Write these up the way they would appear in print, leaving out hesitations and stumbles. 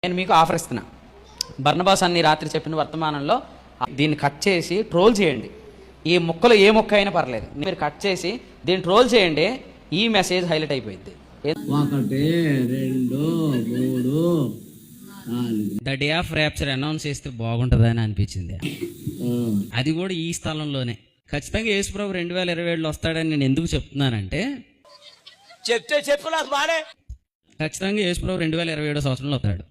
నేను మీకు ఆఫర్ ఇస్తున్నా. బర్నబాస్ అన్ని రాత్రి చెప్పిన వర్తమానంలో దీన్ని కట్ చేసి ట్రోల్ చేయండి. ఈ ముక్కలు ఏ ముక్క అయినా పర్లేదు, మీరు కట్ చేసి దీన్ని ట్రోల్ చేయండి. ఈ మెసేజ్ హైలైట్ అయిపోయింది. 1 2 3 the day of rapture announce చేస్తే బాగుంటుందని అనిపించింది. అది కూడా ఈ స్థలంలోనే. ఖచ్చితంగా యేసుప్రభు 2027లో వస్తాడని నేను ఎందుకు చెప్తున్నానంటే, చెప్పు నాకు బానే. ఖచ్చితంగా యేసుప్రభు 2027 సంవత్సరంలో వస్తాడు.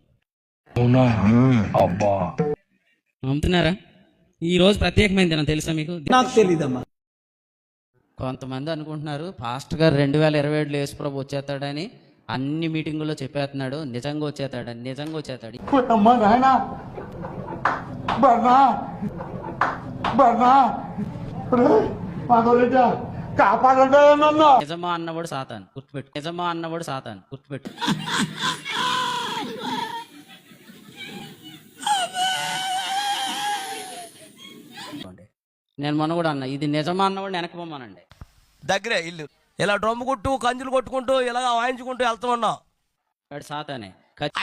నమ్ముతున్నారా? ఈ రోజు ప్రత్యేకమైన దినం తెలుసా మీకు? నాకు తెలీదమ్మా. కొంతమంది అనుకుంటున్నారు పాస్టర్ గారు 2027లో యేసుప్రభు వచ్చేస్తాడని అన్ని మీటింగుల్లో చెప్పేస్తున్నాడు. నిజంగా వచ్చేస్తాడని. నిజంగా వచ్చేస్తాడు. నిజమా అన్నవాడు సాతాను, గుర్తుపెట్టు. నిజమా అన్నవాడు సాతాను, గుర్తుపెట్టు. నేను మొన్న కూడా అన్నా, ఇది నిజమా అన్నవాడు వెనక్కి పొమ్మనండి. దగ్గరే ఇల్లు. ఇలా డ్రమ్ము కొట్టు, కంజులు కొట్టుకుంటూ ఇలా వాయించుకుంటూ వెళ్తూ ఉన్నాం. వాడు సాతానే.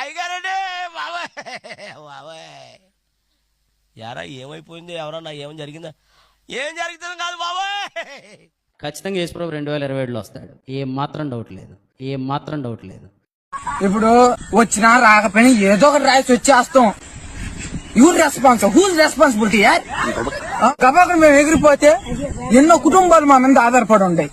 అయ్యగారండి బాబాయ్ యారా ఏమైపోయింది? ఎవరన్నా ఏమని జరిగిందా? ఏం జరుగుతుంది కాదు బాబాయ్. ఖచ్చితంగా యేసుప్రభు 2027లో వస్తాడు. ఏం మాత్రం డౌట్ లేదు. ఏం మాత్రం డౌట్ లేదు. ఇప్పుడు వచ్చినా రాకపోయినా ఏదో ఒకటి రాసి వచ్చేస్తాం. Your response, whose responsibility? గబాకం మేము ఎగిరిపోతే ఎన్నో కుటుంబాలు మా మీద ఆధారపడి ఉంటాయి.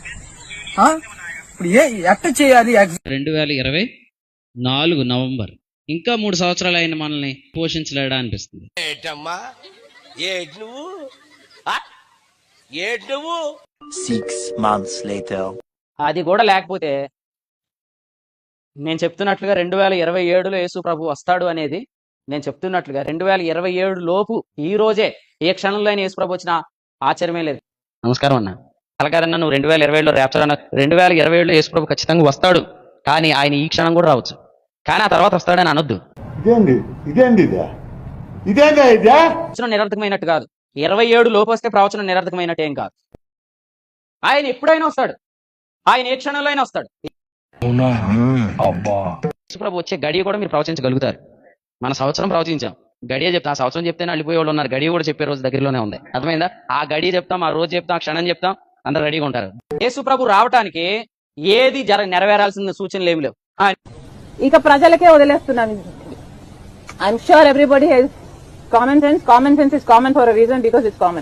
ఇప్పుడు ఎట్ట చేయాలి? 2024 నవంబర్, ఇంకా 3 సంవత్సరాలు అయిన మనల్ని పోషించలేడా అనిపిస్తుంది. ఏటమ్మా ఏటి నువ్వు? ఏటి నువ్వు? 6 months later. అది కూడా లేకపోతే నేను చెప్తున్నట్లుగా 2027లో యేసు ప్రభు వస్తాడు అనేది నేను చెప్తున్నట్లుగా 2027 లోపు ఈ రోజే ఏ క్షణంలో అయినా యేసు ప్రభు వచ్చిన ఆశ్చర్యమే లేదు. నమస్కారం అన్న. అలాగదన్నా, నువ్వు 2027లో ర్యాప్చర్ అన్న. 2027లో యేసు ప్రభు ఖచ్చితంగా వస్తాడు, కానీ ఆయన ఈ క్షణం కూడా రావచ్చు. కానీ ఆ తర్వాత వస్తాడని అనొద్దు. ప్రవచనం నిరర్థకమైనట్టు కాదు. 27 లోపు వస్తే ప్రవచనం నిరర్థకమైనట్టు ఏం కాదు. ఆయన ఎప్పుడైనా వస్తాడు. ఆయన ఏ క్షణంలో అయినా వస్తాడు. యేసుప్రభు వచ్చే గడియ కూడా మీరు ప్రవచించగలుగుతారు. మన సంవత్సరం ప్రవచించాం, గడియ చెప్తాం. ఆ సంవత్సరం చెప్తేనే వెళ్ళిపోయే వాళ్ళు ఉన్నారు. గడియ కూడా చెప్పే రోజు దగ్గరలోనే ఉంది. అర్థమైందా? ఆ గడియ చెప్తాం, ఆ రోజు చెప్తాం, ఆ క్షణం చెప్తాం, అందరు రెడీగా ఉంటారు. యేసుప్రభు రావటానికి ఏది నెరవేరాల్సిన సూచనలు ఏమి లేవు. ఇక ప్రజలకే వదిలేస్తున్నాను. I'm sure everybody has common sense. Common sense is common for a reason, because it's common.